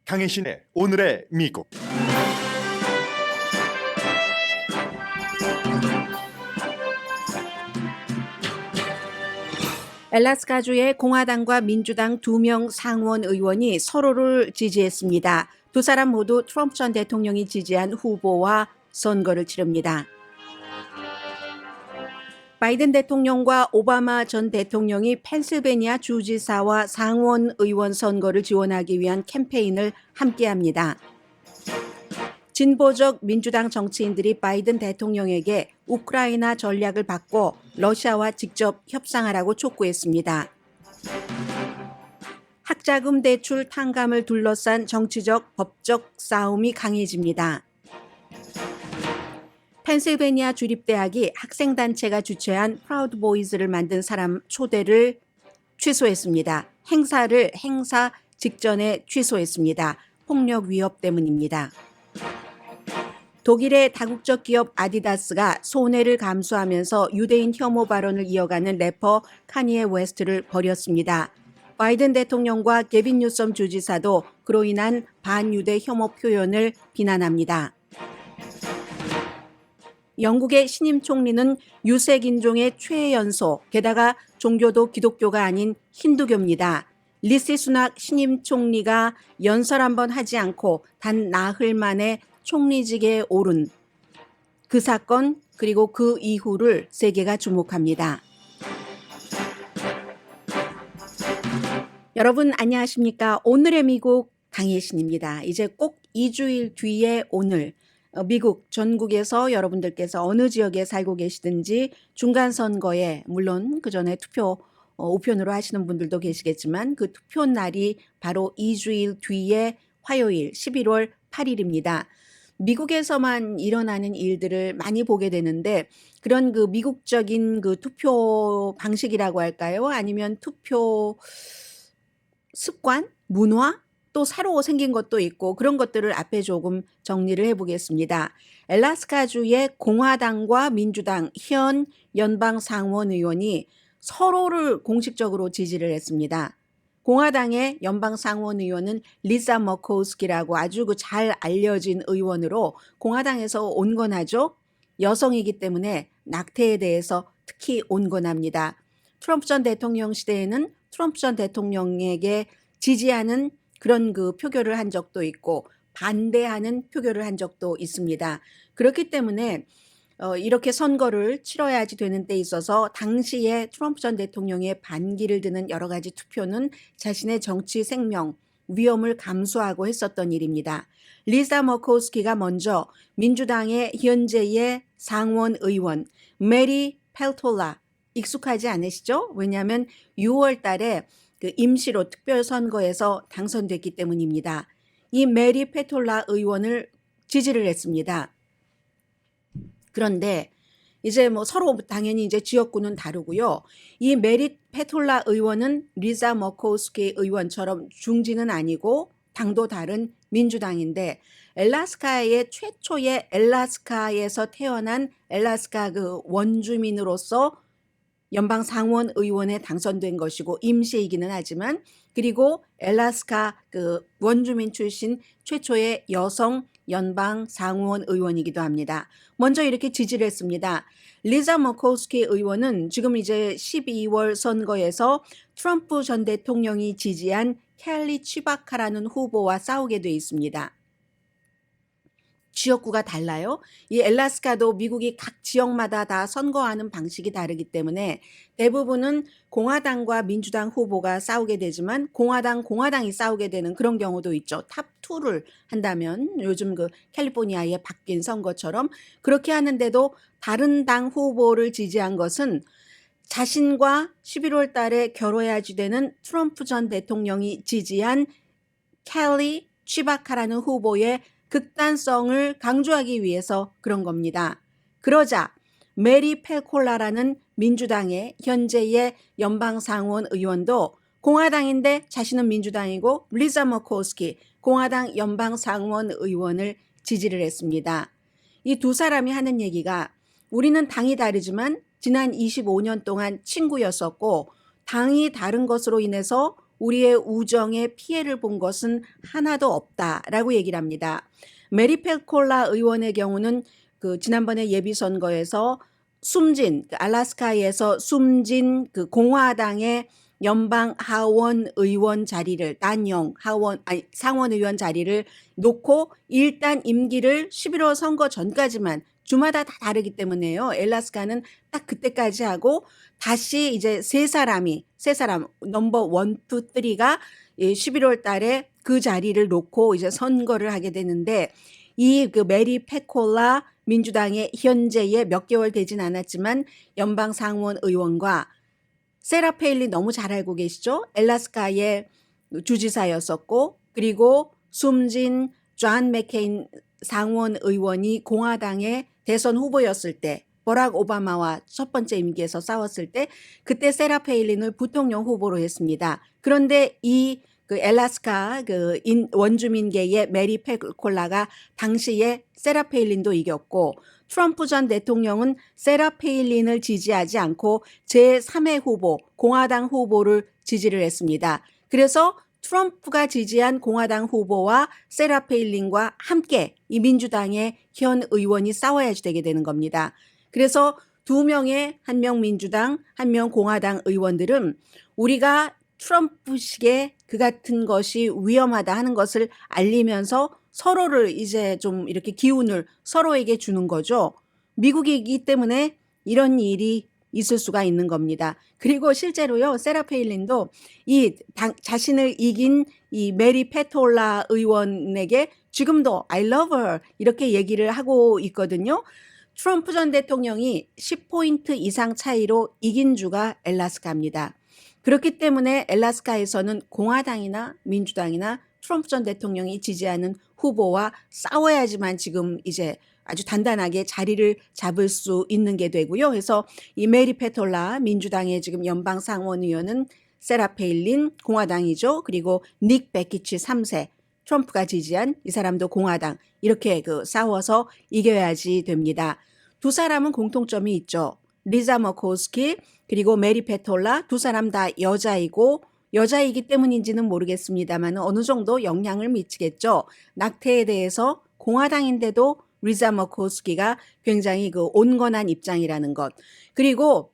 강혜신의 오늘의 미국. 알래스카주의 공화당과 민주당 2명 상원 의원이 서로를 지지했습니다. 두 사람 모두 트럼프 전 대통령이 지지한 후보와 선거를 치릅니다. 바이든 대통령과 오바마 전 대통령이 펜실베니아 주지사와 상원 의원 선거를 지원하기 위한 캠페인을 함께합니다. 진보적 민주당 정치인들이 바이든 대통령에게 우크라이나 전략을 바꿔 러시아와 직접 협상하라고 촉구했습니다. 학자금 대출 탕감을 둘러싼 정치적 법적 싸움이 강해집니다. 펜실베니아 주립대학이 학생단체가 주최한 프라우드 보이즈를 만든 사람 초대를 취소했습니다. 행사 직전에 취소했습니다. 폭력 위협 때문입니다. 독일의 다국적 기업 아디다스가 손해를 감수하면서 유대인 혐오 발언을 이어가는 래퍼 카니에 웨스트를 버렸습니다. 바이든 대통령과 게빈 뉴섬 주지사도 그로 인한 반유대 혐오 표현을 비난합니다. 영국의 신임 총리는 유색 인종의 최연소, 게다가 종교도 기독교가 아닌 힌두교입니다. 리시 수낙 신임 총리가 연설 한번 하지 않고 단 나흘 만에 총리직에 오른 그 사건, 그리고 그 이후를 세계가 주목합니다. 여러분 안녕하십니까? 오늘의 미국 강혜신입니다. 이제 꼭 2주일 뒤에 오늘 미국 전국에서 여러분들께서 어느 지역에 살고 계시든지 중간선거에 물론 그 전에 투표 우편으로 하시는 분들도 계시겠지만 그 투표 날이 바로 2주일 뒤에 화요일 11월 8일입니다. 미국에서만 일어나는 일들을 많이 보게 되는데 그런 그 미국적인 그 투표 방식이라고 할까요? 아니면 투표 습관, 문화, 또 새로 생긴 것도 있고 그런 것들을 앞에 조금 정리를 해보겠습니다. 알래스카주의 공화당과 민주당 현 연방 상원 의원이 서로를 공식적으로 지지를 했습니다. 공화당의 연방 상원 의원은 리사 머코스키라고 아주 그 잘 알려진 의원으로 공화당에서 온건하죠. 여성이기 때문에 낙태에 대해서 특히 온건합니다. 트럼프 전 대통령 시대에는 트럼프 전 대통령에게 지지하는 그런 그 표결을 한 적도 있고 반대하는 표결을 한 적도 있습니다. 그렇기 때문에 이렇게 선거를 치러야지 되는 때 있어서 당시에 트럼프 전 대통령의 반기를 드는 여러 가지 투표는 자신의 정치 생명, 위험을 감수하고 했었던 일입니다. 리사 머코스키가 먼저 민주당의 현재의 상원 의원 메리 펠톨라 익숙하지 않으시죠? 왜냐하면 6월 달에 그 임시로 특별선거에서 당선됐기 때문입니다. 이 메리 페톨라 의원을 지지를 했습니다. 그런데 이제 뭐 서로 당연히 이제 지역구는 다르고요. 이 메리 페톨라 의원은 리사 머코스키 의원처럼 중진은 아니고 당도 다른 민주당인데 알래스카의 최초의 알래스카에서 태어난 알래스카 그 원주민으로서 연방 상원 의원에 당선된 것이고 임시이기는 하지만 그리고 알래스카 그 원주민 출신 최초의 여성 연방 상원 의원이기도 합니다. 먼저 이렇게 지지를 했습니다. 리사 머코스키 의원은 지금 이제 12월 선거에서 트럼프 전 대통령이 지지한 켈리 치바카라는 후보와 싸우게 돼 있습니다. 지역구가 달라요. 이 알래스카도 미국이 각 지역마다 다 선거하는 방식이 다르기 때문에 대부분은 공화당과 민주당 후보가 싸우게 되지만 공화당이 싸우게 되는 그런 경우도 있죠. 탑2를 한다면 요즘 그 캘리포니아에 바뀐 선거처럼 그렇게 하는데도 다른 당 후보를 지지한 것은 자신과 11월 달에 결혼해야지 되는 트럼프 전 대통령이 지지한 켈리 치바카라는 후보의 극단성을 강조하기 위해서 그런 겁니다. 그러자 메리 펠콜라라는 민주당의 현재의 연방상원 의원도 공화당인데 자신은 민주당이고 리사 머코스키 공화당 연방상원 의원을 지지를 했습니다. 이 두 사람이 하는 얘기가 우리는 당이 다르지만 지난 25년 동안 친구였었고 당이 다른 것으로 인해서 우리의 우정에 피해를 본 것은 하나도 없다라고 얘기를 합니다. 메리 페콜라 의원의 경우는 그 지난번에 예비 선거에서 숨진 알래스카에서 숨진 그 공화당의 연방 하원 의원 자리를 단영 하원 아니 상원 의원 자리를 놓고 일단 임기를 11월 선거 전까지만 주마다 다 다르기 때문에요. 알래스카는 딱 그때까지 하고 다시 이제 세 사람 넘버 1, 2, 3가 11월 달에 그 자리를 놓고 이제 선거를 하게 되는데 이 그 메리 페콜라 민주당의 현재의 몇 개월 되진 않았지만 연방 상원 의원과 세라 페일린 너무 잘 알고 계시죠? 알래스카의 주지사였었고 그리고 숨진 존 맥케인 상원 의원이 공화당의 대선 후보였을 때 버락 오바마와 첫 번째 임기에서 싸웠을 때 그때 세라 페일린을 부통령 후보로 했습니다. 그런데 이 그 알래스카 그 원주민계의 메리 페콜라가 당시에 세라 페일린도 이겼고 트럼프 전 대통령은 세라 페일린을 지지하지 않고 제3의 후보 공화당 후보를 지지를 했습니다. 그래서 트럼프가 지지한 공화당 후보와 세라 페일린과 함께 이 민주당의 현 의원이 싸워야지 되게 되는 겁니다. 그래서 두 명의 한 명 민주당, 한 명 공화당 의원들은 우리가 트럼프식의 그 같은 것이 위험하다 하는 것을 알리면서 서로를 이제 좀 이렇게 기운을 서로에게 주는 거죠. 미국이기 때문에 이런 일이 있을 수가 있는 겁니다. 그리고 실제로요, 세라 페일린도 자신을 이긴 이 메리 페톨라 의원에게 지금도 I love her 이렇게 얘기를 하고 있거든요. 트럼프 전 대통령이 10포인트 이상 차이로 이긴 주가 알래스카입니다. 그렇기 때문에 알래스카에서는 공화당이나 민주당이나 트럼프 전 대통령이 지지하는 후보와 싸워야지만 지금 이제 아주 단단하게 자리를 잡을 수 있는 게 되고요. 그래서 이 메리 페톨라 민주당의 지금 연방 상원 의원은 세라 페일린 공화당이죠. 그리고 닉 베키치 3세 트럼프가 지지한 이 사람도 공화당 이렇게 그 싸워서 이겨야지 됩니다. 두 사람은 공통점이 있죠. 리자 머코스키 그리고 메리 페톨라 두 사람 다 여자이기 때문인지는 모르겠습니다만 어느 정도 영향을 미치겠죠. 낙태에 대해서 공화당인데도 리자 머코스키가 굉장히 그 온건한 입장이라는 것. 그리고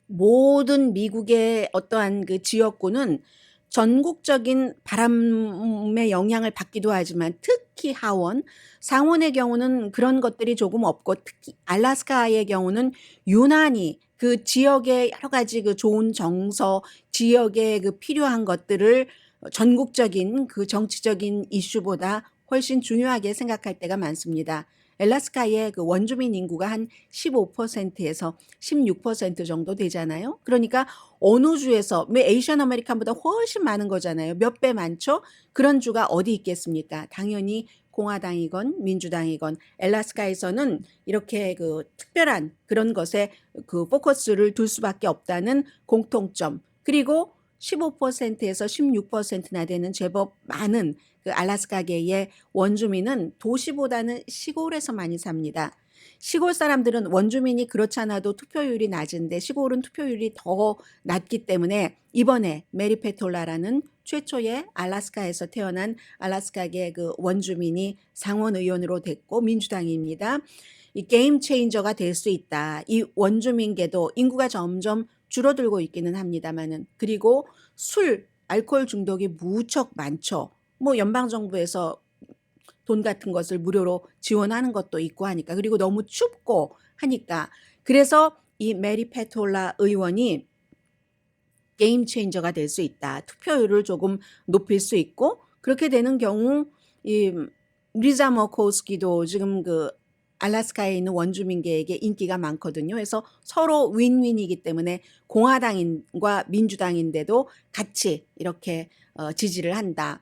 모든 미국의 어떠한 그 지역구는 전국적인 바람의 영향을 받기도 하지만 특히 하원, 상원의 경우는 그런 것들이 조금 없고 특히 알래스카의 경우는 유난히 그 지역의 여러 가지 그 좋은 정서, 지역에 그 필요한 것들을 전국적인 그 정치적인 이슈보다 훨씬 중요하게 생각할 때가 많습니다. 알래스카의 그 원주민 인구가 한 15%에서 16% 정도 되잖아요. 그러니까 어느 주에서 에이션 아메리칸보다 훨씬 많은 거잖아요. 몇 배 많죠? 그런 주가 어디 있겠습니까? 당연히 공화당이건 민주당이건 알래스카에서는 이렇게 그 특별한 그런 것에 그 포커스를 둘 수밖에 없다는 공통점. 그리고 15%에서 16%나 되는 제법 많은 그 알래스카계의 원주민은 도시보다는 시골에서 많이 삽니다. 시골 사람들은 원주민이 그렇지 않아도 투표율이 낮은데 시골은 투표율이 더 낮기 때문에 이번에 메리 페톨라라는 최초의 알래스카에서 태어난 알래스카계 그 원주민이 상원 의원으로 됐고 민주당입니다. 이 게임 체인저가 될 수 있다. 이 원주민계도 인구가 점점 줄어들고 있기는 합니다만은 그리고 알코올 중독이 무척 많죠. 뭐 연방정부에서 돈 같은 것을 무료로 지원하는 것도 있고 하니까 그리고 너무 춥고 하니까 그래서 이 메리 페톨라 의원이 게임 체인저가 될 수 있다. 투표율을 조금 높일 수 있고 그렇게 되는 경우 이 리자 머코스키도 지금 그 알래스카에 있는 원주민계에게 인기가 많거든요. 그래서 서로 윈윈이기 때문에 공화당인과 민주당인데도 같이 이렇게 지지를 한다.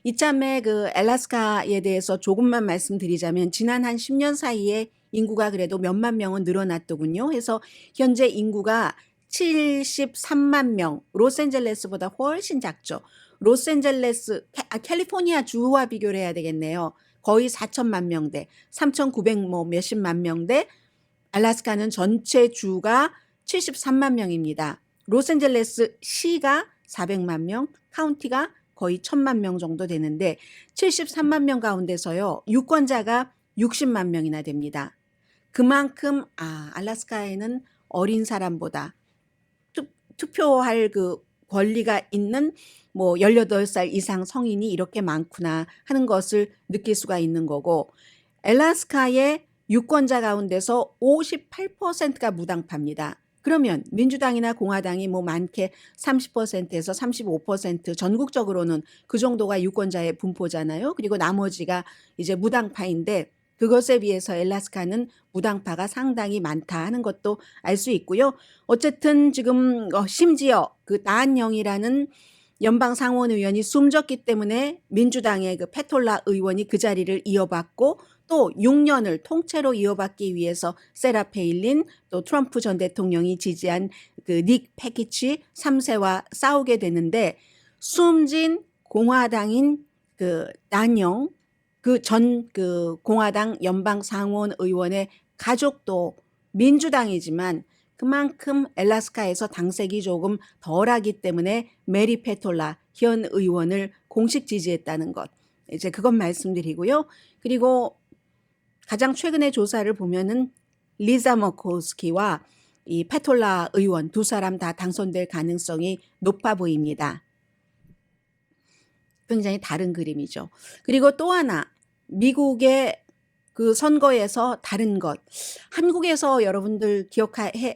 이참에 그 알래스카에 대해서 조금만 말씀드리자면 지난 한 10년 사이에 인구가 그래도 몇만 명은 늘어났더군요. 그래서 현재 인구가 73만 명, 로스앤젤레스보다 훨씬 작죠. 캘리포니아 주와 비교를 해야 되겠네요. 거의 4천만 명대, 3,900 뭐 몇십만 명대, 알래스카는 전체 주가 73만 명입니다. 로스앤젤레스 시가 400만 명, 카운티가 거의 1000만 명 정도 되는데 73만 명 가운데서요. 유권자가 60만 명이나 됩니다. 그만큼 알래스카에는 어린 사람보다 투표할 그 권리가 있는 뭐 18살 이상 성인이 이렇게 많구나 하는 것을 느낄 수가 있는 거고, 알래스카의 유권자 가운데서 58%가 무당파입니다. 그러면 민주당이나 공화당이 뭐 많게 30%에서 35% 전국적으로는 그 정도가 유권자의 분포잖아요. 그리고 나머지가 이제 무당파인데 그것에 비해서 알래스카는 무당파가 상당히 많다 하는 것도 알 수 있고요. 어쨌든 지금 심지어 그 나한영이라는 연방 상원 의원이 숨졌기 때문에 민주당의 그 페톨라 의원이 그 자리를 이어받고 또 6년을 통째로 이어받기 위해서 세라 페일린 또 트럼프 전 대통령이 지지한 그 닉 패키치 3세와 싸우게 되는데, 숨진 공화당인 그 나한영 그 전 그 공화당 연방 상원 의원의 가족도 민주당이지만 그만큼 알래스카에서 당색이 조금 덜하기 때문에 메리 페톨라 현 의원을 공식 지지했다는 것. 이제 그것 말씀드리고요. 그리고 가장 최근의 조사를 보면은 리자 머코스키와 이 페톨라 의원 두 사람 다 당선될 가능성이 높아 보입니다. 굉장히 다른 그림이죠. 그리고 또 하나, 미국의 그 선거에서 다른 것. 한국에서 여러분들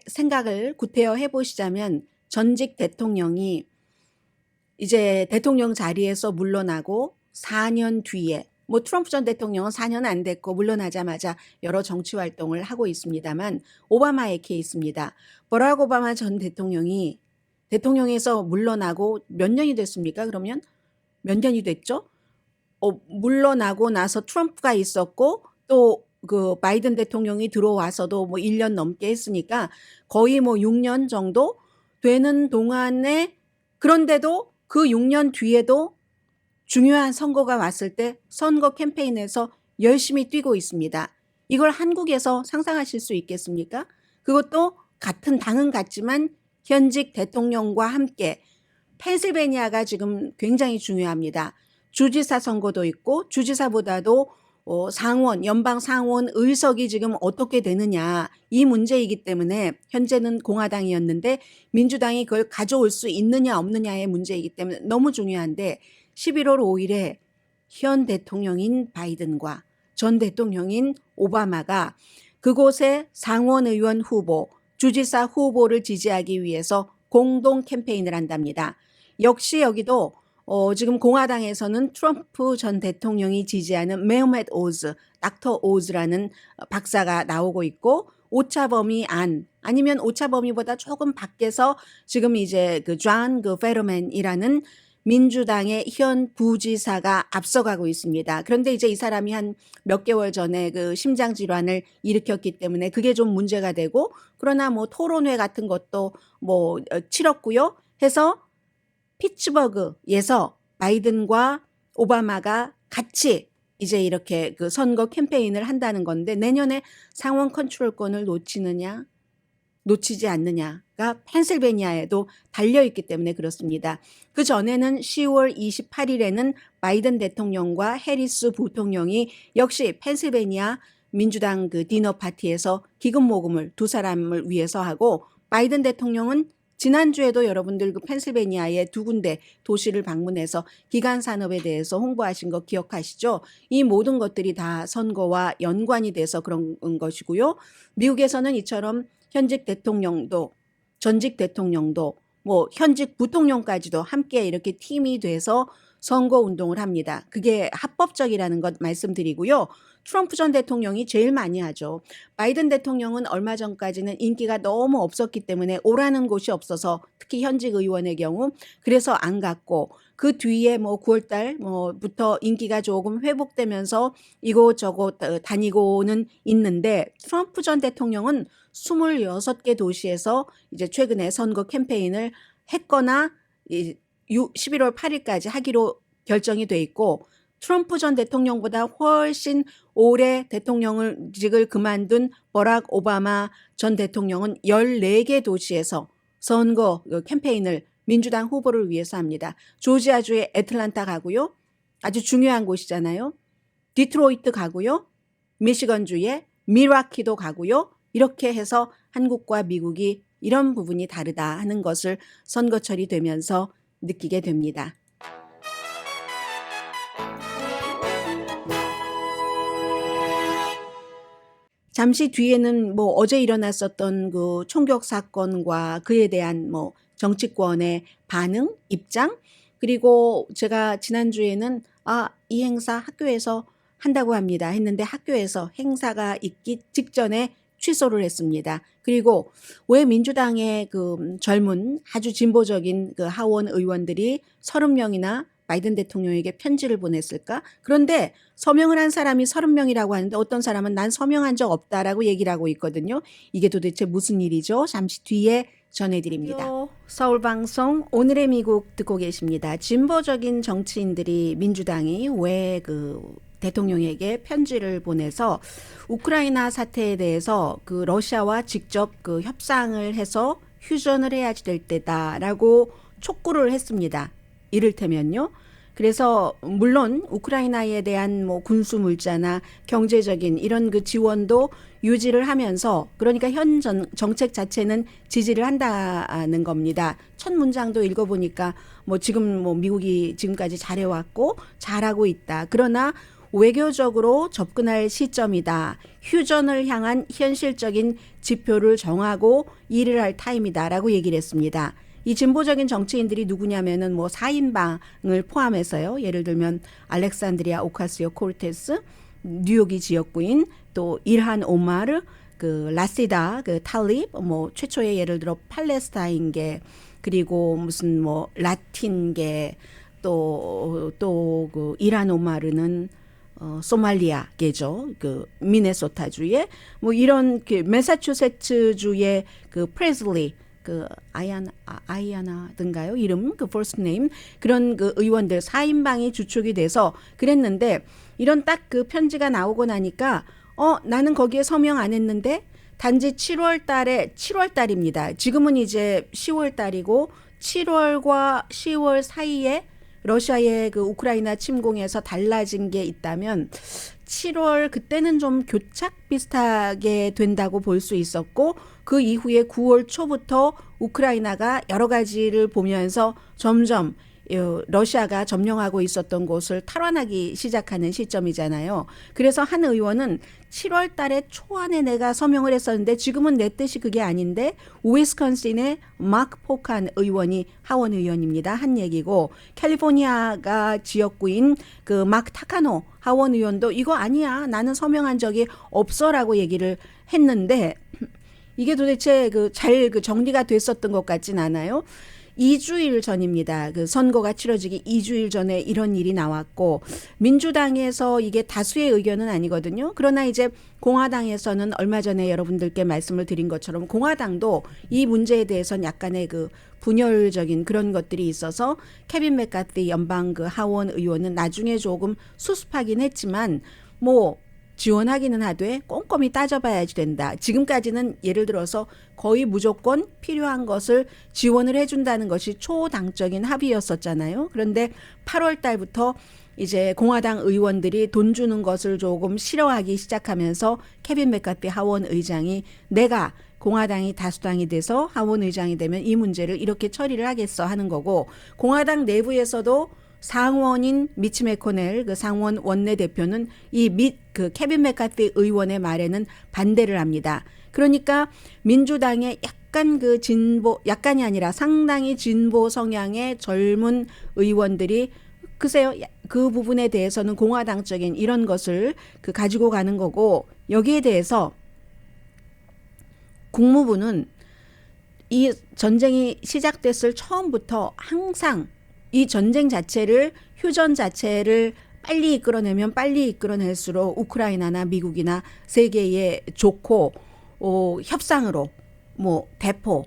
생각을 구태여 해보시자면 전직 대통령이 이제 대통령 자리에서 물러나고 4년 뒤에, 뭐 트럼프 전 대통령은 4년 안 됐고 물러나자마자 여러 정치 활동을 하고 있습니다만 오바마의 케이스입니다. 버락 오바마 전 대통령이 대통령에서 물러나고 몇 년이 됐습니까? 그러면 몇 년이 됐죠? 물러나고 나서 트럼프가 있었고 또 그 바이든 대통령이 들어와서도 뭐 1년 넘게 했으니까 거의 뭐 6년 정도 되는 동안에, 그런데도 그 6년 뒤에도 중요한 선거가 왔을 때 선거 캠페인에서 열심히 뛰고 있습니다. 이걸 한국에서 상상하실 수 있겠습니까? 그것도 같은 당은 같지만 현직 대통령과 함께. 펜실베니아가 지금 굉장히 중요합니다. 주지사 선거도 있고 주지사보다도 상원, 연방 상원 의석이 지금 어떻게 되느냐, 이 문제이기 때문에 현재는 공화당이었는데 민주당이 그걸 가져올 수 있느냐 없느냐의 문제이기 때문에 너무 중요한데 11월 5일에 현 대통령인 바이든과 전 대통령인 오바마가 그곳에 상원 의원 후보, 주지사 후보를 지지하기 위해서 공동 캠페인을 한답니다. 역시 여기도 지금 공화당에서는 트럼프 전 대통령이 지지하는 메오멧 오즈, 닥터 오즈라는 박사가 나오고 있고, 오차범위 아니면 오차범위보다 조금 밖에서 지금 이제 그 존 페러맨이라는 민주당의 현 부지사가 앞서가고 있습니다. 그런데 이제 이 사람이 한 몇 개월 전에 그 심장 질환을 일으켰기 때문에 그게 좀 문제가 되고, 그러나 뭐 토론회 같은 것도 뭐 치렀고요. 해서 피츠버그에서 바이든과 오바마가 같이 이제 이렇게 그 선거 캠페인을 한다는 건데, 내년에 상원 컨트롤권을 놓치지 않느냐가 펜실베니아에도 달려있기 때문에 그렇습니다. 그 전에는 10월 28일에는 바이든 대통령과 해리스 부통령이 역시 펜실베니아 민주당 그 디너 파티에서 기금 모금을 두 사람을 위해서 하고, 바이든 대통령은 지난주에도 여러분들 그 펜실베니아의 두 군데 도시를 방문해서 기간 산업에 대해서 홍보하신 거 기억하시죠? 이 모든 것들이 다 선거와 연관이 돼서 그런 것이고요. 미국에서는 이처럼 현직 대통령도 전직 대통령도 뭐 현직 부통령까지도 함께 이렇게 팀이 돼서 선거 운동을 합니다. 그게 합법적이라는 것 말씀드리고요. 트럼프 전 대통령이 제일 많이 하죠. 바이든 대통령은 얼마 전까지는 인기가 너무 없었기 때문에 오라는 곳이 없어서, 특히 현직 의원의 경우 그래서 안 갔고, 그 뒤에 뭐 9월달 뭐부터 인기가 조금 회복되면서 이곳저곳 다니고는 있는데, 트럼프 전 대통령은 26개 도시에서 이제 최근에 선거 캠페인을 했거나 11월 8일까지 하기로 결정이 돼 있고, 트럼프 전 대통령보다 훨씬 오래 대통령직을 그만둔 버락 오바마 전 대통령은 14개 도시에서 선거 캠페인을 민주당 후보를 위해서 합니다. 조지아주의 애틀란타 가고요. 아주 중요한 곳이잖아요. 디트로이트 가고요. 미시건주의 밀와키도 가고요. 이렇게 해서 한국과 미국이 이런 부분이 다르다 하는 것을 선거철이 되면서 느끼게 됩니다. 잠시 뒤에는 뭐 어제 일어났었던 그 총격 사건과 그에 대한 뭐 정치권의 반응, 입장, 그리고 제가 지난주에는 이 행사 학교에서 한다고 합니다 했는데 학교에서 행사가 있기 직전에 취소를 했습니다. 그리고 왜 민주당의 그 젊은 아주 진보적인 그 하원 의원들이 30명이나 바이든 대통령에게 편지를 보냈을까? 그런데 서명을 한 사람이 30명이라고 하는데 어떤 사람은 난 서명한 적 없다라고 얘기를 하고 있거든요. 이게 도대체 무슨 일이죠? 잠시 뒤에 전해드립니다. 서울방송 오늘의 미국 듣고 계십니다. 진보적인 정치인들이 민주당이 왜 그 대통령에게 편지를 보내서 우크라이나 사태에 대해서 그 러시아와 직접 그 협상을 해서 휴전을 해야지 될 때다라고 촉구를 했습니다. 이를테면요. 그래서 물론 우크라이나에 대한 뭐 군수 물자나 경제적인 이런 그 지원도 유지를 하면서 그러니까 현 정책 자체는 지지를 한다는 겁니다. 첫 문장도 읽어보니까 뭐 지금 뭐 미국이 지금까지 잘해왔고 잘하고 있다. 그러나 외교적으로 접근할 시점이다. 휴전을 향한 현실적인 지표를 정하고 일을 할 타임이다라고 얘기를 했습니다. 이 진보적인 정치인들이 누구냐면은 뭐 4인방을 포함해서요. 예를 들면 알렉산드리아 오카시오 코르테스, 뉴욕이 지역구인, 또 일한 오마르, 그 라시다, 그 탈립, 뭐 최초의 예를 들어 팔레스타인계, 그리고 무슨 뭐 라틴계, 또 그 일한 오마르는 소말리아계죠. 그 미네소타주의 뭐 이런 그 매사추세츠주의 그 프레슬리 그 아이아나든가요? 이름 그 first name 그런 그 의원들 4인방이 주축이 돼서 그랬는데 이런 딱 그 편지가 나오고 나니까 나는 거기에 서명 안 했는데 단지 7월 달입니다. 지금은 이제 10월 달이고 7월과 10월 사이에 러시아의 그 우크라이나 침공에서 달라진 게 있다면 7월 그때는 좀 교착 비슷하게 된다고 볼 수 있었고 그 이후에 9월 초부터 우크라이나가 여러 가지를 보면서 점점 러시아가 점령하고 있었던 곳을 탈환하기 시작하는 시점이잖아요. 그래서 한 의원은 7월 달에 초안에 내가 서명을 했었는데 지금은 내 뜻이 그게 아닌데 위스콘신의 마크 포칸 의원이 하원 의원입니다. 한 얘기고 캘리포니아가 지역구인 그 마크 타카노 하원 의원도 이거 아니야. 나는 서명한 적이 없어라고 얘기를 했는데 이게 도대체 잘 정리가 됐었던 것 같진 않아요. 2주일 전입니다. 그 선거가 치러지기 2주일 전에 이런 일이 나왔고 민주당에서 이게 다수의 의견은 아니거든요. 그러나 이제 공화당에서는 얼마 전에 여러분들께 말씀을 드린 것처럼 공화당도 이 문제에 대해서는 약간의 그 분열적인 그런 것들이 있어서 케빈 맥카티 연방 그 하원 의원은 나중에 조금 수습하긴 했지만 뭐 지원하기는 하되 꼼꼼히 따져봐야지 된다. 지금까지는 예를 들어서 거의 무조건 필요한 것을 지원을 해준다는 것이 초당적인 합의였었잖아요. 그런데 8월 달부터 이제 공화당 의원들이 돈 주는 것을 조금 싫어하기 시작하면서 케빈 맥카티 하원 의장이 내가 공화당이 다수당이 돼서 하원 의장이 되면 이 문제를 이렇게 처리를 하겠어 하는 거고 공화당 내부에서도 상원인 미치 매코넬 그 상원 원내대표는 그 케빈 맥카티 의원의 말에는 반대를 합니다. 그러니까 민주당의 약간 그 약간이 아니라 상당히 진보 성향의 젊은 의원들이 글쎄요, 그 부분에 대해서는 공화당적인 이런 것을 가지고 가는 거고 여기에 대해서 국무부는 이 전쟁이 시작됐을 처음부터 항상 이 전쟁 자체를 휴전 자체를 빨리 이끌어내면 빨리 이끌어낼수록 우크라이나나 미국이나 세계에 좋고 협상으로 뭐 대포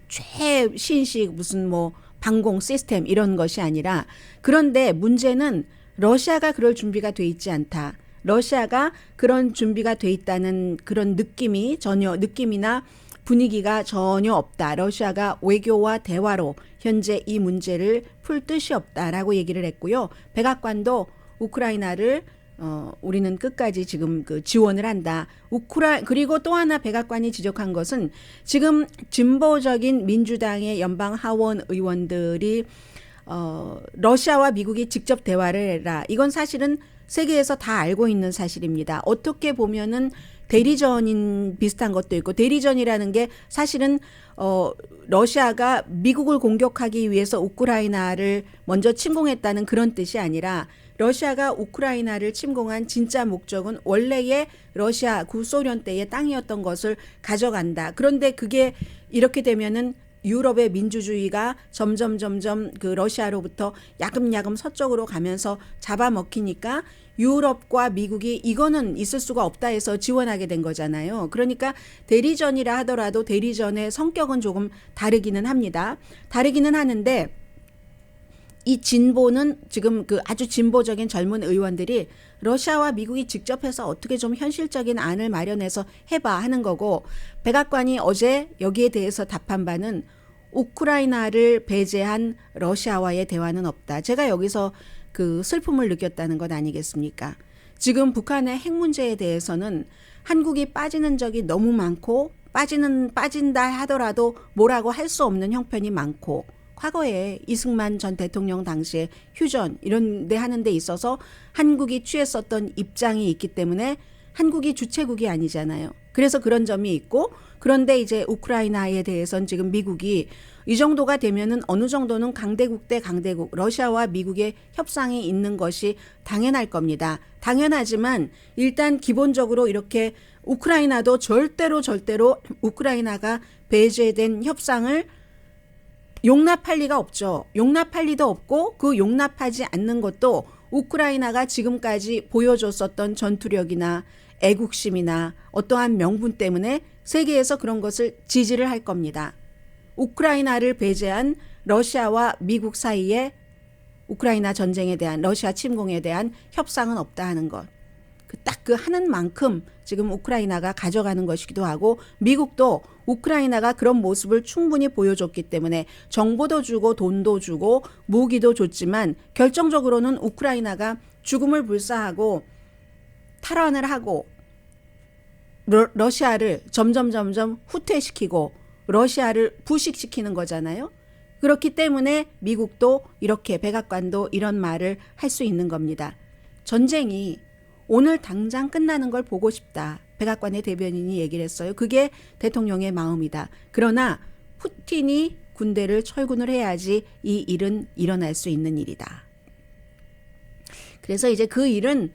최신식 무슨 뭐 방공 시스템 이런 것이 아니라 그런데 문제는 러시아가 그럴 준비가 돼 있지 않다. 러시아가 그런 준비가 돼 있다는 그런 느낌이나 분위기가 전혀 없다. 러시아가 외교와 대화로 현재 이 문제를 풀 뜻이 없다라고 얘기를 했고요. 백악관도 우크라이나를 우리는 끝까지 지금 그 지원을 한다. 그리고 또 하나 백악관이 지적한 것은 지금 진보적인 민주당의 연방 하원 의원들이 러시아와 미국이 직접 대화를 해라. 이건 사실은 세계에서 다 알고 있는 사실입니다. 어떻게 보면은 대리전인 비슷한 것도 있고, 대리전이라는 게 사실은 러시아가 미국을 공격하기 위해서 우크라이나를 먼저 침공했다는 그런 뜻이 아니라, 러시아가 우크라이나를 침공한 진짜 목적은 원래의 러시아 구소련 때의 땅이었던 것을 가져간다. 그런데 그게 이렇게 되면은 유럽의 민주주의가 점점 그 러시아로부터 야금야금 서쪽으로 가면서 잡아먹히니까 유럽과 미국이 이거는 있을 수가 없다 해서 지원하게 된 거잖아요. 그러니까 대리전이라 하더라도 대리전의 성격은 조금 다르기는 합니다. 다르기는 하는데, 이 진보는 지금 그 아주 진보적인 젊은 의원들이 러시아와 미국이 직접 해서 어떻게 좀 현실적인 안을 마련해서 해봐 하는 거고, 백악관이 어제 여기에 대해서 답한 바는 우크라이나를 배제한 러시아와의 대화는 없다. 제가 여기서 그 슬픔을 느꼈다는 것 아니겠습니까? 지금 북한의 핵 문제에 대해서는 한국이 빠지는 적이 너무 많고, 빠진다 하더라도 뭐라고 할 수 없는 형편이 많고, 과거에 이승만 전 대통령 당시에 휴전 이런 데 하는 데 있어서 한국이 취했었던 입장이 있기 때문에 한국이 주체국이 아니잖아요. 그래서 그런 점이 있고, 그런데 이제 우크라이나에 대해서는 지금 미국이 이 정도가 되면은 어느 정도는 강대국 대 강대국, 러시아와 미국의 협상이 있는 것이 당연할 겁니다. 당연하지만 일단 기본적으로 이렇게 우크라이나도 절대로 우크라이나가 배제된 협상을 용납할 리가 없죠. 용납할 리도 없고, 그 용납하지 않는 것도 우크라이나가 지금까지 보여줬었던 전투력이나 애국심이나 어떠한 명분 때문에 세계에서 그런 것을 지지를 할 겁니다. 우크라이나를 배제한 러시아와 미국 사이에 우크라이나 전쟁에 대한, 러시아 침공에 대한 협상은 없다 하는 것. 딱 그 하는 만큼 지금 우크라이나가 가져가는 것이기도 하고, 미국도 우크라이나가 그런 모습을 충분히 보여줬기 때문에 정보도 주고 돈도 주고 무기도 줬지만, 결정적으로는 우크라이나가 죽음을 불사하고 탈환을 하고 러시아를 점점 후퇴시키고 러시아를 부식시키는 거잖아요. 그렇기 때문에 미국도 이렇게, 백악관도 이런 말을 할 수 있는 겁니다. 전쟁이 오늘 당장 끝나는 걸 보고 싶다. 백악관의 대변인이 얘기를 했어요. 그게 대통령의 마음이다. 그러나 푸틴이 군대를 철군을 해야지 이 일은 일어날 수 있는 일이다. 그래서 이제 그 일은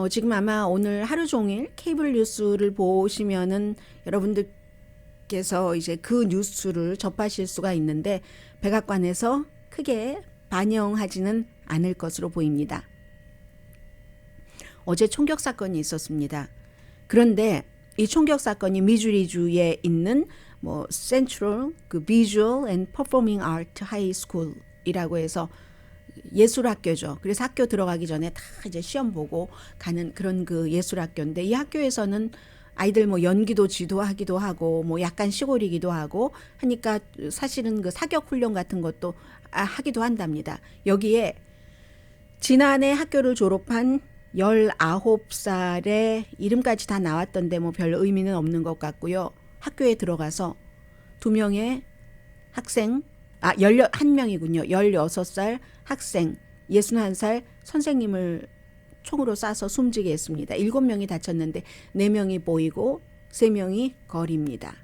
지금 아마 오늘 하루 종일 케이블 뉴스를 보시면은 여러분들께서 이제 그 뉴스를 접하실 수가 있는데, 백악관에서 크게 반영하지는 않을 것으로 보입니다. 어제 총격 사건이 있었습니다. 그런데 이 총격 사건이 미주리주에 있는 센트럴 비주얼 앤 퍼포밍 아트 하이스쿨이라고 해서 예술 학교죠. 그래서 학교 들어가기 전에 다 이제 시험 보고 가는 그런 그 예술 학교인데, 이 학교에서는 아이들 연기도 지도하기도 하고 약간 시골이기도 하고 하니까 사실은 그 사격 훈련 같은 것도 하기도 한답니다. 여기에 지난해 학교를 졸업한 19살의 이름까지 다 나왔던데 별 의미는 없는 것 같고요. 학교에 들어가서 2명의 학생, 11명이군요. 16살 학생, 61살 선생님을 총으로 쏴서 숨지게 했습니다. 7명이 다쳤는데 4명이 보이고 3명이 거리입니다.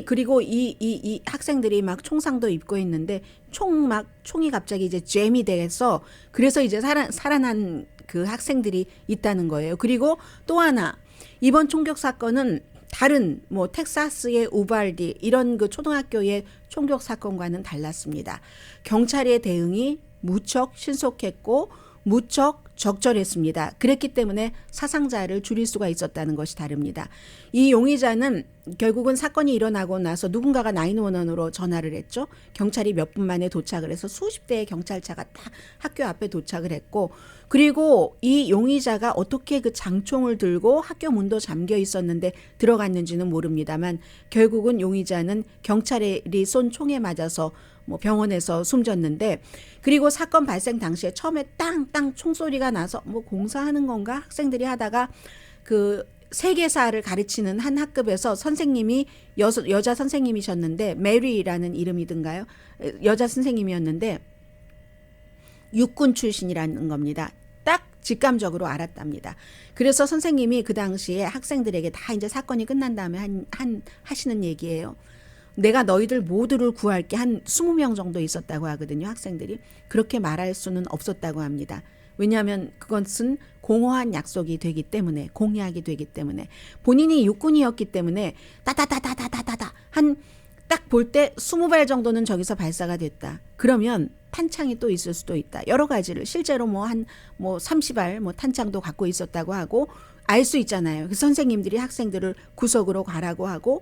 그리고 이 학생들이 막 총상도 입고 있는데 총이 갑자기 이제 잼이 돼서, 그래서 이제 살아난 그 학생들이 있다는 거예요. 그리고 또 하나, 이번 총격 사건은 다른 텍사스의 우발디 이런 그 초등학교의 총격 사건과는 달랐습니다. 경찰의 대응이 무척 신속했고 무척 적절했습니다. 그랬기 때문에 사상자를 줄일 수가 있었다는 것이 다릅니다. 이 용의자는 결국은 사건이 일어나고 나서 누군가가 911으로 전화를 했죠. 경찰이 몇 분 만에 도착을 해서 수십 대의 경찰차가 딱 학교 앞에 도착을 했고, 그리고 이 용의자가 어떻게 그 장총을 들고 학교 문도 잠겨 있었는데 들어갔는지는 모릅니다만, 결국은 용의자는 경찰이 쏜 총에 맞아서 뭐 병원에서 숨졌는데, 그리고 사건 발생 당시에 처음에 땅땅 총소리가 나서 뭐 공사하는 건가 학생들이 하다가 그 세계사를 가르치는 한 학급에서 선생님이 여자 선생님이셨는데, 메리라는 이름이든가요, 여자 선생님이었는데 육군 출신이라는 겁니다. 딱 직감적으로 알았답니다. 그래서 선생님이 그 당시에 학생들에게 다 이제 사건이 끝난 다음에 하시는 얘기예요. 내가 너희들 모두를 구할게. 한 20명 정도 있었다고 하거든요, 학생들이. 그렇게 말할 수는 없었다고 합니다. 왜냐하면 그것은 공허한 약속이 되기 때문에, 공약이 되기 때문에, 본인이 육군이었기 때문에 따다다다다다다다 한 딱 볼 때 20발 정도는 저기서 발사가 됐다. 그러면 탄창이 또 있을 수도 있다. 여러 가지를 실제로 뭐 30발 뭐 탄창도 갖고 있었다고 하고 알 수 있잖아요. 그 선생님들이 학생들을 구석으로 가라고 하고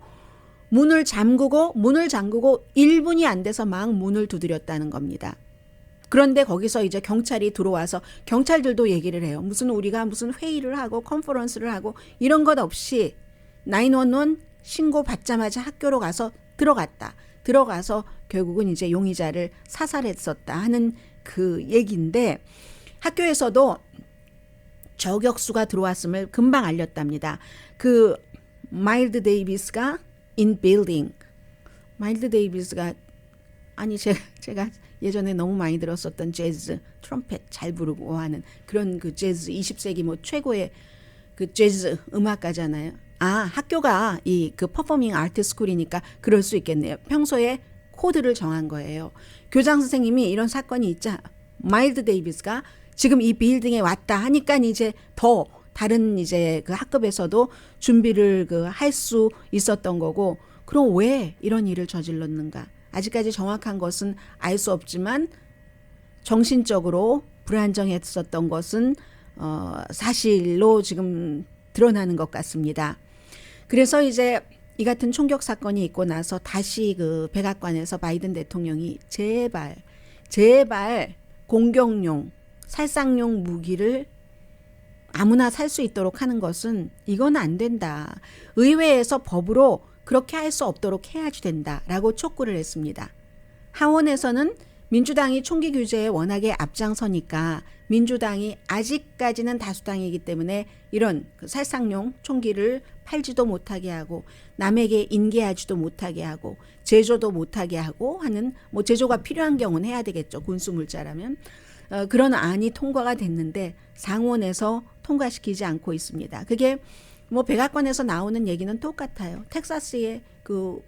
문을 잠그고 1분이 안 돼서 막 문을 두드렸다는 겁니다. 그런데 거기서 이제 경찰이 들어와서, 경찰들도 얘기를 해요. 우리가 무슨 회의를 하고 컨퍼런스를 하고 이런 것 없이 911 신고 받자마자 학교로 가서 들어가서 결국은 이제 용의자를 사살했었다 하는 그 얘기인데, 학교에서도 저격수가 들어왔음을 금방 알렸답니다. 그 마일드 데이비스가 in building. 마일드 데이비스가 제가 예전에 너무 많이 들었었던 재즈, 트럼펫 잘 부르고 하는 그런 그 재즈 20세기 뭐 최고의 그 재즈 음악가잖아요. 학교가 이 그 퍼포밍 아트 스쿨이니까 그럴 수 있겠네요. 평소에 코드를 정한 거예요. 교장 선생님이 이런 사건이 있자 마일드 데이비스가 지금 이 빌딩에 왔다 하니까 이제 더 다른 이제 그 학급에서도 준비를 할 수 있었던 거고, 그럼 왜 이런 일을 저질렀는가? 아직까지 정확한 것은 알 수 없지만 정신적으로 불안정했었던 것은 사실로 지금 드러나는 것 같습니다. 그래서 이제 이 같은 총격 사건이 있고 나서 다시 그 백악관에서 바이든 대통령이 제발 공격용, 살상용 무기를 아무나 살 수 있도록 하는 것은 이건 안 된다. 의회에서 법으로 그렇게 할 수 없도록 해야지 된다라고 촉구를 했습니다. 하원에서는 민주당이 총기 규제에 워낙에 앞장서니까 민주당이 아직까지는 다수당이기 때문에 이런 그 살상용 총기를 팔지도 못하게 하고 남에게 인계하지도 못하게 하고 제조도 못하게 하고 하는, 뭐 제조가 필요한 경우는 해야 되겠죠. 군수물자라면. 그런 안이 통과가 됐는데 상원에서 통과시키지 않고 있습니다. 그게 뭐 백악관에서 나오는 얘기는 똑같아요. 텍사스의 그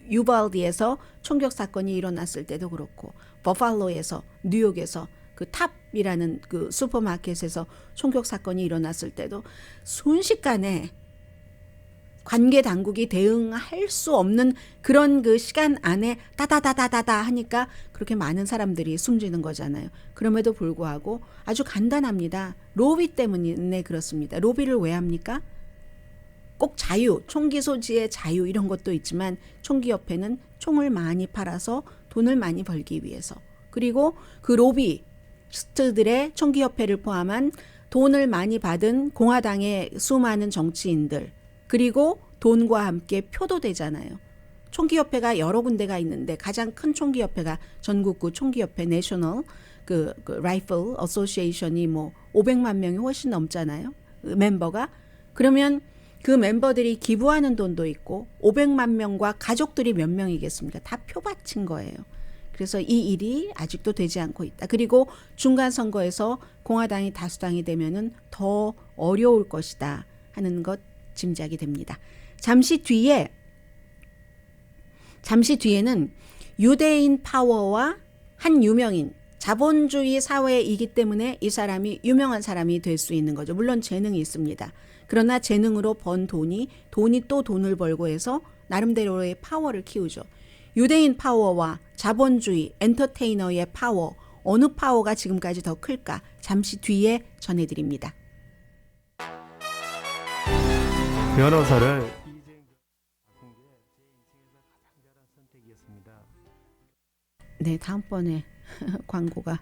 유발디에서 총격 사건이 일어났을 때도 그렇고, 버팔로에서, 뉴욕에서 그 탑이라는 그 슈퍼마켓에서 총격 사건이 일어났을 때도 순식간에 관계 당국이 대응할 수 없는 그런 그 시간 안에 다다다다다다 하니까 그렇게 많은 사람들이 숨지는 거잖아요. 그럼에도 불구하고 아주 간단합니다. 로비 때문에 그렇습니다. 로비를 왜 합니까? 꼭 자유, 총기 소지의 자유 이런 것도 있지만 총기협회는 총을 많이 팔아서 돈을 많이 벌기 위해서, 그리고 그 로비스트들의 총기협회를 포함한 돈을 많이 받은 공화당의 수많은 정치인들, 그리고 돈과 함께 표도 되잖아요. 총기협회가 여러 군데가 있는데 가장 큰 총기협회가 전국구 총기협회 내셔널 그 라이플 어소시에이션이 뭐 500만 명이 훨씬 넘잖아요. 멤버가. 그러면 그 멤버들이 기부하는 돈도 있고 500만 명과 가족들이 몇 명이겠습니까? 다 표 바친 거예요. 그래서 이 일이 아직도 되지 않고 있다. 그리고 중간 선거에서 공화당이 다수당이 되면은 더 어려울 것이다 하는 것 짐작이 됩니다. 잠시 뒤에는 유대인 파워와 한 유명인, 자본주의 사회이기 때문에 이 사람이 유명한 사람이 될 수 있는 거죠. 물론 재능이 있습니다. 그러나 재능으로 번 돈이 또 돈을 벌고 해서 나름대로의 파워를 키우죠. 유대인 파워와 자본주의, 엔터테이너의 파워, 어느 파워가 지금까지 더 클까? 잠시 뒤에 전해드립니다. 변호사를 바꾼 게 제 인생에서 가장 잘한 선택이었습니다. 네, 다음번에 광고가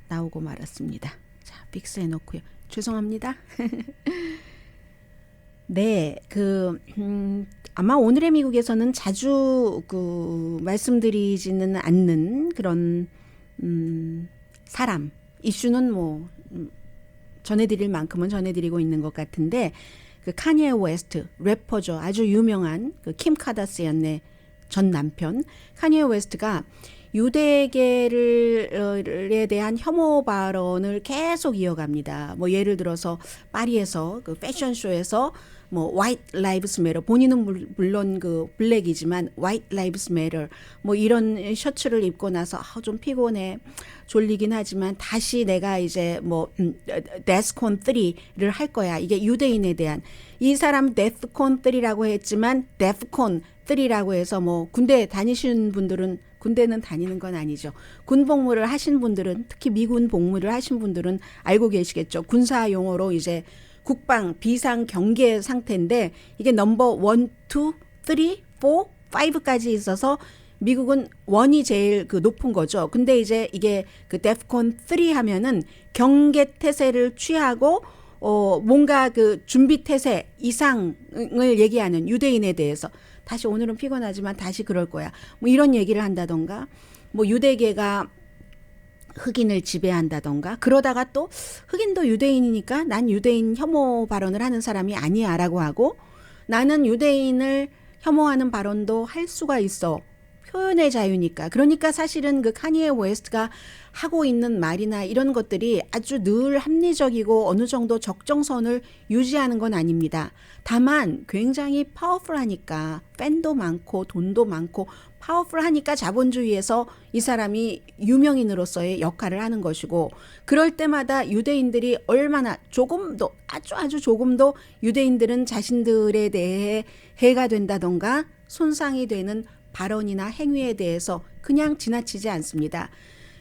나오고 말았습니다. 자, 빅스 해놓고요. 죄송합니다. 네, 아마 오늘의 미국에서는 자주 말씀드리지는 않는 그런 사람 이슈는 뭐 전해드릴 만큼은 전해드리고 있는 것 같은데 그 카니에 웨스트 래퍼죠. 아주 유명한 그 킴 카다시안의 전 남편 카니에 웨스트가 유대계에 대한 혐오 발언을 계속 이어갑니다. 뭐 예를 들어서 파리에서 그 패션쇼에서 뭐 White Lives Matter 본인은 물론 그 블랙이지만 White Lives Matter 뭐 이런 셔츠를 입고 나서 좀 피곤해 졸리긴 하지만 다시 내가 이제 뭐 데스콘 3를 할 거야. 이게 유대인에 대한 이 사람 데스콘 3라고 했지만 데프콘 3라고 해서 뭐 군대 다니시는 분들은 군대는 다니는 건 아니죠. 군 복무를 하신 분들은 특히 미군 복무를 하신 분들은 알고 계시겠죠. 군사 용어로 이제 국방 비상 경계 상태인데 이게 넘버 1, 2, 3, 4, 5까지 있어서 미국은 1이 제일 그 높은 거죠. 근데 이제 이게 그 데프콘 3 하면은 경계 태세를 취하고 뭔가 그 준비 태세 이상을 얘기하는 유대인에 대해서 다시 오늘은 피곤하지만 다시 그럴 거야. 뭐 이런 얘기를 한다던가 뭐 유대계가 흑인을 지배한다던가 그러다가 또 흑인도 유대인이니까 난 유대인 혐오 발언을 하는 사람이 아니야 라고 하고 나는 유대인을 혐오하는 발언도 할 수가 있어. 표현의 자유니까. 그러니까 사실은 그 카니에 웨스트가 하고 있는 말이나 이런 것들이 아주 늘 합리적이고 어느 정도 적정선을 유지하는 건 아닙니다. 다만 굉장히 파워풀하니까 팬도 많고 돈도 많고 파워풀하니까 자본주의에서 이 사람이 유명인으로서의 역할을 하는 것이고 그럴 때마다 유대인들이 얼마나 조금도 아주 조금도 유대인들은 자신들에 대해 해가 된다던가 손상이 되는 발언이나 행위에 대해서 그냥 지나치지 않습니다.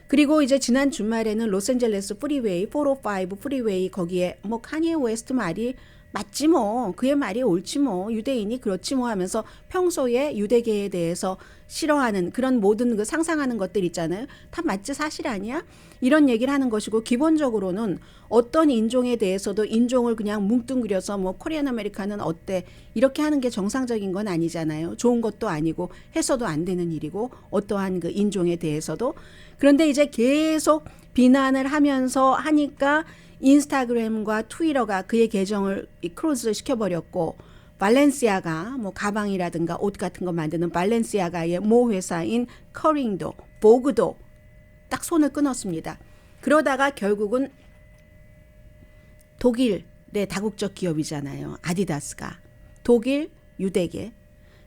그리고 이제 지난 주말에는 로스앤젤레스 프리웨이 405 프리웨이 거기에 뭐 카니에 웨스트 말이 맞지 뭐 그의 말이 옳지 뭐 유대인이 그렇지 뭐 하면서 평소에 유대계에 대해서 싫어하는 그런 모든 그 상상하는 것들 있잖아요. 다 맞지 사실 아니야? 이런 얘기를 하는 것이고 기본적으로는 어떤 인종에 대해서도 인종을 그냥 뭉뚱그려서 뭐 코리안 아메리카는 어때 이렇게 하는 게 정상적인 건 아니잖아요. 좋은 것도 아니고 해서도 안 되는 일이고 어떠한 그 인종에 대해서도 그런데 이제 계속 비난을 하면서 하니까 인스타그램과 트위터가 그의 계정을 크로즈 시켜버렸고 발렌시아가 뭐 가방이라든가 옷 같은 거 만드는 발렌시아가의 모 회사인 커링도 보그도 딱 손을 끊었습니다. 그러다가 결국은 독일의 다국적 기업이잖아요. 아디다스가 독일 유대계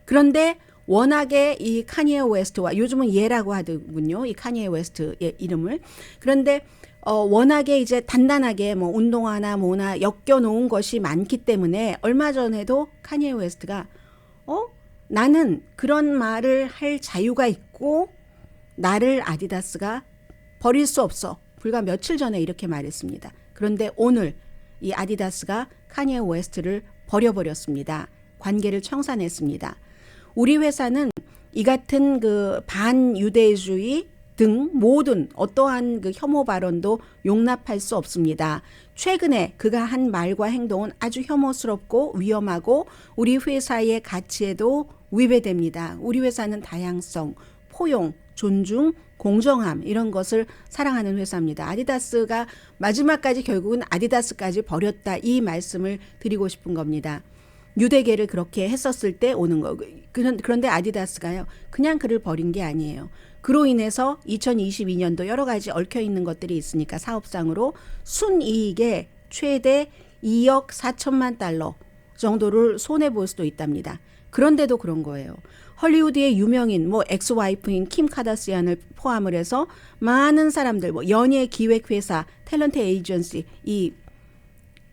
그런데 워낙에 이 카니에 웨스트와 요즘은 얘라고 하더군요. 이 카니에 웨스트의 이름을 그런데 워낙에 이제 단단하게 뭐 운동화나 뭐나 엮여놓은 것이 많기 때문에 얼마 전에도 카니에 웨스트가 나는 그런 말을 할 자유가 있고 나를 아디다스가 버릴 수 없어. 불과 며칠 전에 이렇게 말했습니다. 그런데 오늘 이 아디다스가 카니에 웨스트를 버려버렸습니다. 관계를 청산했습니다. 우리 회사는 이 같은 그 반유대주의 등 모든 어떠한 그 혐오 발언도 용납할 수 없습니다. 최근에 그가 한 말과 행동은 아주 혐오스럽고 위험하고 우리 회사의 가치에도 위배됩니다. 우리 회사는 다양성, 포용, 존중, 공정함 이런 것을 사랑하는 회사입니다. 아디다스가 마지막까지 결국은 아디다스까지 버렸다 이 말씀을 드리고 싶은 겁니다. 유대계를 그렇게 했었을 때 오는 거. 그런데 아디다스가요. 그냥 그를 버린 게 아니에요. 그로 인해서 2022년도 여러 가지 얽혀있는 것들이 있으니까 사업상으로 순이익의 최대 2억 4천만 달러 정도를 손해볼 수도 있답니다. 그런데도 그런 거예요. 헐리우드의 유명인 뭐 엑스와이프인 킴 카다시안을 포함을 해서 많은 사람들 뭐 연예 기획회사 탤런트 에이전시 이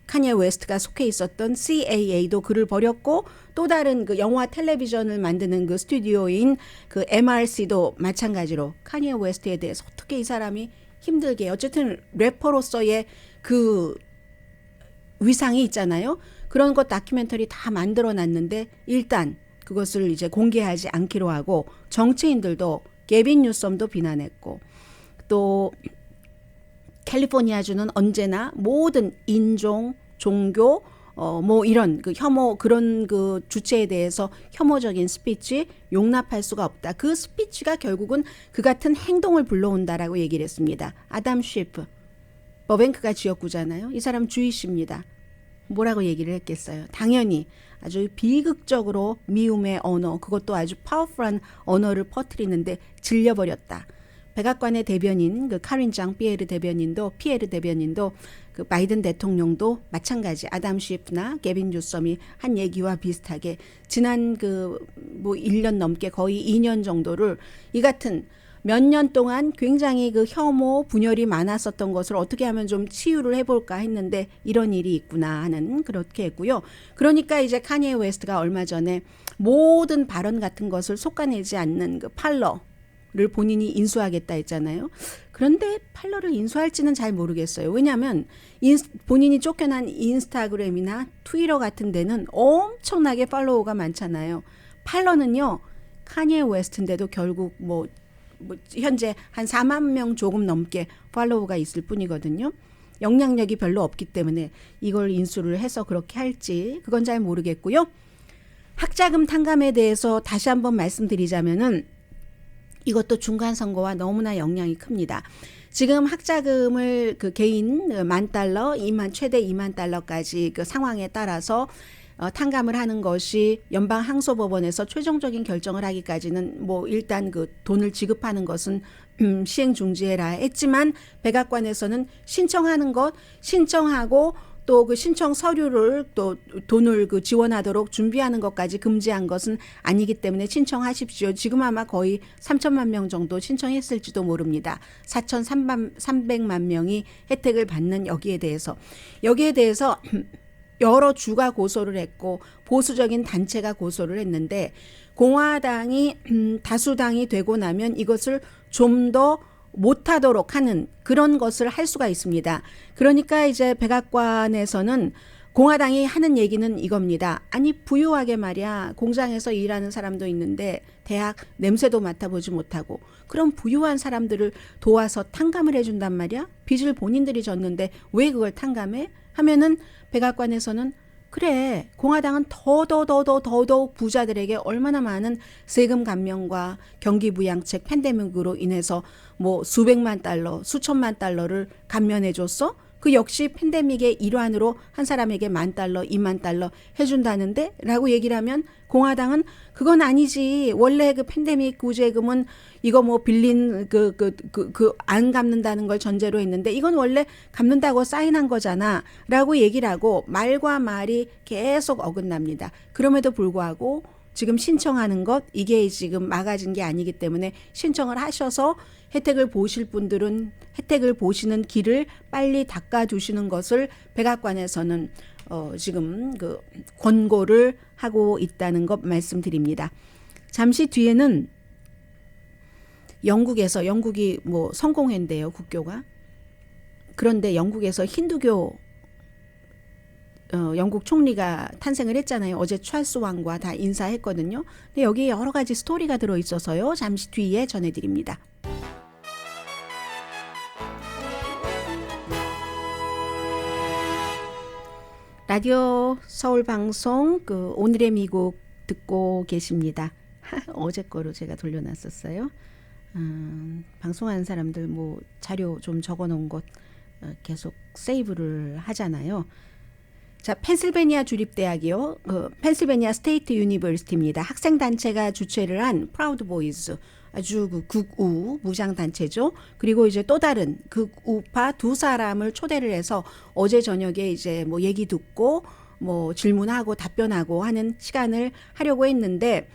카니에 웨스트가 속해 있었던 CAA도 그를 버렸고 또 다른 그 영화 텔레비전을 만드는 그 스튜디오인 그 MRC도 마찬가지로 카니에 웨스트에 대해서 어떻게 이 사람이 힘들게 어쨌든 래퍼로서의 그 위상이 있잖아요. 그런 것 다큐멘터리 다 만들어 놨는데 일단 그것을 이제 공개하지 않기로 하고 정치인들도 게빈 뉴섬도 비난했고 또 캘리포니아주는 언제나 모든 인종, 종교, 뭐 이런 그 혐오 그런 그 주체에 대해서 혐오적인 스피치 용납할 수가 없다. 그 스피치가 결국은 그 같은 행동을 불러온다라고 얘기를 했습니다. 아담 쉐프, 버뱅크가 지역구잖아요. 이 사람 주이시입니다. 뭐라고 얘기를 했겠어요. 당연히 아주 비극적으로 미움의 언어, 그것도 아주 파워풀한 언어를 퍼뜨리는데 질려버렸다. 백악관의 대변인 그 카린 장 피에르 대변인도 그 바이든 대통령도 마찬가지 아담 쉐프나 게빈 뉴섬이 한 얘기와 비슷하게 지난 그 뭐 1년 넘게 거의 2년 정도를 이 같은 몇 년 동안 굉장히 그 혐오 분열이 많았었던 것을 어떻게 하면 좀 치유를 해볼까 했는데 이런 일이 있구나 하는 그렇게 했고요. 그러니까 이제 카니에 웨스트가 얼마 전에 모든 발언 같은 것을 솎아내지 않는 그 팔러를 본인이 인수하겠다 했잖아요. 그런데 팔러를 인수할지는 잘 모르겠어요. 왜냐하면 본인이 쫓겨난 인스타그램이나 트위터 같은 데는 엄청나게 팔로워가 많잖아요. 팔러는요, 카니에 웨스트인데도 결국 뭐 현재 한 4만 명 조금 넘게 팔로워가 있을 뿐이거든요. 영향력이 별로 없기 때문에 이걸 인수를 해서 그렇게 할지 그건 잘 모르겠고요. 학자금 ఠ안감에 대해서 다시 한번 말씀드리자면은 이것도 중간선거와 너무나 영향이 큽니다. 지금 학자금을 그 개인 $10,000, 최대 $20,000까지 그 상황에 따라서 탕감을 하는 것이 연방 항소법원에서 최종적인 결정을 하기까지는 뭐 일단 그 돈을 지급하는 것은 시행 중지해라 했지만 백악관에서는 신청하는 것 신청하고 또 그 신청 서류를 또 돈을 그 지원하도록 준비하는 것까지 금지한 것은 아니기 때문에 신청하십시오. 지금 아마 거의 3천만 명 정도 신청했을지도 모릅니다. 4,300만 명이 혜택을 받는 여기에 대해서 여러 주가 고소를 했고 보수적인 단체가 고소를 했는데 공화당이 다수당이 되고 나면 이것을 좀 더 못하도록 하는 그런 것을 할 수가 있습니다. 그러니까 이제 백악관에서는 공화당이 하는 얘기는 이겁니다. 아니 부유하게 말이야 공장에서 일하는 사람도 있는데 대학 냄새도 맡아보지 못하고 그런 부유한 사람들을 도와서 탕감을 해준단 말이야. 빚을 본인들이 졌는데 왜 그걸 탕감해? 하면은 백악관에서는 그래 공화당은 더더욱 부자들에게 얼마나 많은 세금 감면과 경기 부양책 팬데믹으로 인해서 뭐 수백만 달러 수천만 달러를 감면해 줬어? 그 역시 팬데믹의 일환으로 한 사람에게 $10,000, $20,000 해준다는데? 라고 얘기를 하면 공화당은 그건 아니지. 원래 그 팬데믹 구제금은 이거 뭐 빌린 안 갚는다는 걸 전제로 했는데 이건 원래 갚는다고 사인한 거잖아. 라고 얘기를 하고 말과 말이 계속 어긋납니다. 그럼에도 불구하고 지금 신청하는 것 이게 지금 막아진 게 아니기 때문에 신청을 하셔서 혜택을 보실 분들은 혜택을 보시는 길을 빨리 닦아주시는 것을 백악관에서는 지금 그 권고를 하고 있다는 것 말씀드립니다. 잠시 뒤에는 영국이 뭐 성공했대요 국교가. 그런데 영국에서 힌두교 영국 총리가 탄생을 했잖아요. 어제 찰스 왕과 다 인사했거든요. 근데 여기에 여러 가지 스토리가 들어있어서요. 잠시 뒤에 전해드립니다. 라디오 서울방송 그 오늘의 미국 듣고 계십니다. 어제 거로 제가 돌려놨었어요. 방송하는 사람들 뭐 자료 좀 적어놓은 것 계속 세이브를 하잖아요. 자, 펜실베니아 주립대학이요. 펜실베니아 스테이트 유니버시티입니다. 학생단체가 주최를 한 프라우드 보이즈. 아주 그 극우 무장단체죠. 그리고 이제 또 다른 극우파 두 사람을 초대를 해서 어제 저녁에 이제 뭐 얘기 듣고 뭐 질문하고 답변하고 하는 시간을 하려고 했는데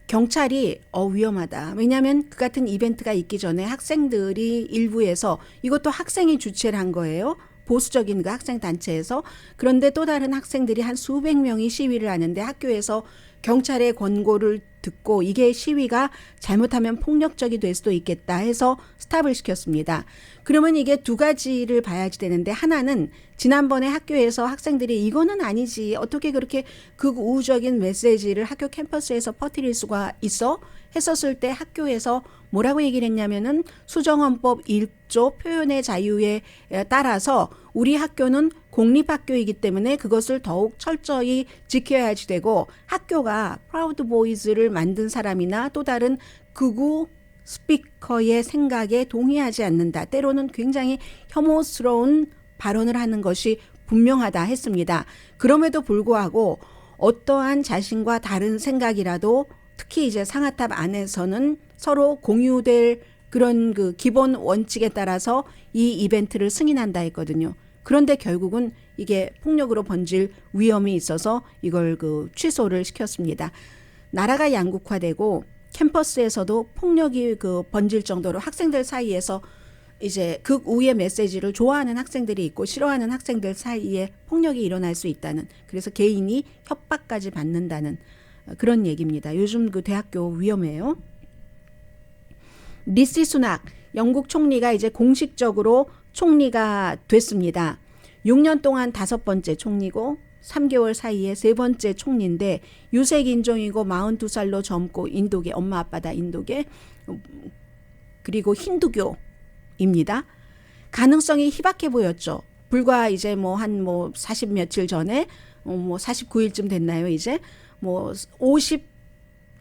경찰이 위험하다. 왜냐하면 그 같은 이벤트가 있기 전에 학생들이 일부에서 이것도 학생이 주최를 한 거예요. 보수적인 그 학생 단체에서. 그런데 또 다른 학생들이 한 수백 명이 시위를 하는데 학교에서 경찰의 권고를 듣고 이게 시위가 잘못하면 폭력적이 될 수도 있겠다 해서 스탑을 시켰습니다. 그러면 이게 두 가지를 봐야지 되는데 하나는 지난번에 학교에서 학생들이 이거는 아니지 어떻게 그렇게 극우적인 메시지를 학교 캠퍼스에서 퍼뜨릴 수가 있어? 했었을 때 학교에서 뭐라고 얘기를 했냐면은 수정헌법 1조 표현의 자유에 따라서 우리 학교는 공립학교이기 때문에 그것을 더욱 철저히 지켜야지 되고, 학교가 프라우드 보이즈를 만든 사람이나 또 다른 극우 스피커의 생각에 동의하지 않는다. 때로는 굉장히 혐오스러운 발언을 하는 것이 분명하다 했습니다. 그럼에도 불구하고 어떠한 자신과 다른 생각이라도 특히 이제 상하탑 안에서는 서로 공유될 그런 그 기본 원칙에 따라서 이 이벤트를 승인한다 했거든요. 그런데 결국은 이게 폭력으로 번질 위험이 있어서 이걸 그 취소를 시켰습니다. 나라가 양극화되고 캠퍼스에서도 폭력이 그 번질 정도로 학생들 사이에서 이제 극우의 메시지를 좋아하는 학생들이 있고 싫어하는 학생들 사이에 폭력이 일어날 수 있다는, 그래서 개인이 협박까지 받는다는 그런 얘기입니다. 요즘 그 대학교 위험해요. 리시 수낙 영국 총리가 이제 공식적으로 총리가 됐습니다. 6년 동안 5번째 총리고 3개월 사이에 3번째 총리인데 유색 인종이고 42살로 젊고 인도계, 엄마 아빠 다 인도계, 그리고 힌두교입니다. 가능성이 희박해 보였죠. 불과 이제 뭐 한 40 며칠 전에 49일쯤 됐나요? 이제 57대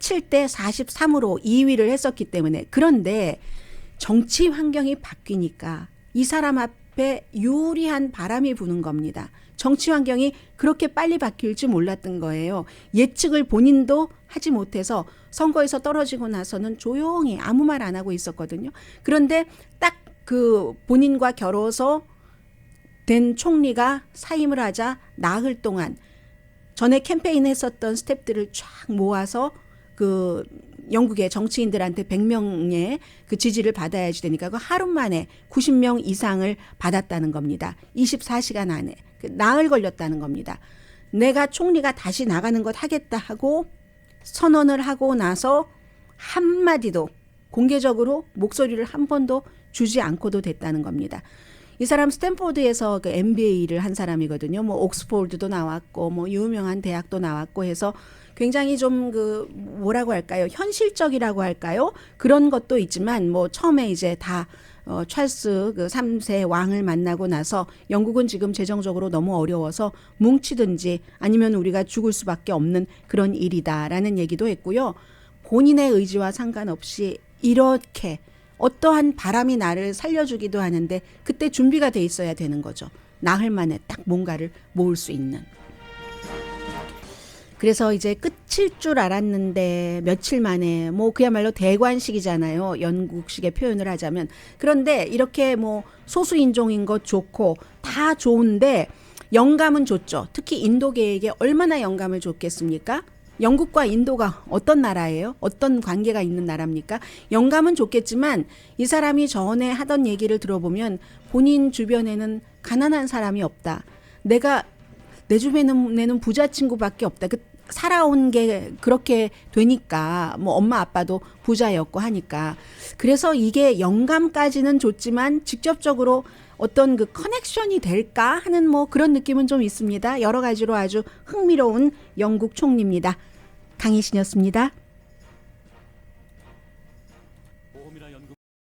43으로 2위를 했었기 때문에. 그런데 정치 환경이 바뀌니까 이 사람 앞에 유리한 바람이 부는 겁니다. 정치 환경이 그렇게 빨리 바뀔 줄 몰랐던 거예요. 예측을 본인도 하지 못해서 선거에서 떨어지고 나서는 조용히 아무 말 안 하고 있었거든요. 그런데 딱 그 본인과 겨뤄서 된 총리가 사임을 하자 나흘 동안 전에 캠페인 했었던 스태프들을 쫙 모아서 그 영국의 정치인들한테 100명의 그 지지를 받아야지 되니까 그 하루 만에 90명 이상을 받았다는 겁니다. 24시간 안에. 나흘 걸렸다는 겁니다. 내가 총리가 다시 나가는 것 하겠다 하고 선언을 하고 나서 한마디도 공개적으로 목소리를 한 번도 주지 않고도 됐다는 겁니다. 이 사람 스탠포드에서 그 MBA를 한 사람이거든요. 옥스포드도 나왔고 유명한 대학도 나왔고 해서 굉장히 좀 그 뭐라고 할까요? 현실적이라고 할까요? 그런 것도 있지만 처음에 이제 다 찰스 그 3세 왕을 만나고 나서 영국은 지금 재정적으로 너무 어려워서 뭉치든지 아니면 우리가 죽을 수밖에 없는 그런 일이다라는 얘기도 했고요. 본인의 의지와 상관없이 이렇게 어떠한 바람이 나를 살려주기도 하는데 그때 준비가 돼 있어야 되는 거죠. 나흘 만에 딱 뭔가를 모을 수 있는. 그래서 이제 끝일 줄 알았는데 며칠 만에 그야말로 대관식이잖아요. 영국식의 표현을 하자면. 그런데 이렇게 소수인종인 것 좋고 다 좋은데 영감은 줬죠. 특히 인도계에게 얼마나 영감을 줬겠습니까? 영국과 인도가 어떤 나라예요? 어떤 관계가 있는 나라입니까? 영감은 좋겠지만 이 사람이 전에 하던 얘기를 들어보면 본인 주변에는 가난한 사람이 없다. 내가 내 주변에는 부자 친구밖에 없다. 살아온 게 그렇게 되니까 엄마 아빠도 부자였고 하니까. 그래서 이게 영감까지는 좋지만 직접적으로 어떤 그 커넥션이 될까 하는 그런 느낌은 좀 있습니다. 여러 가지로 아주 흥미로운 영국 총리입니다. 강희신이었습니다.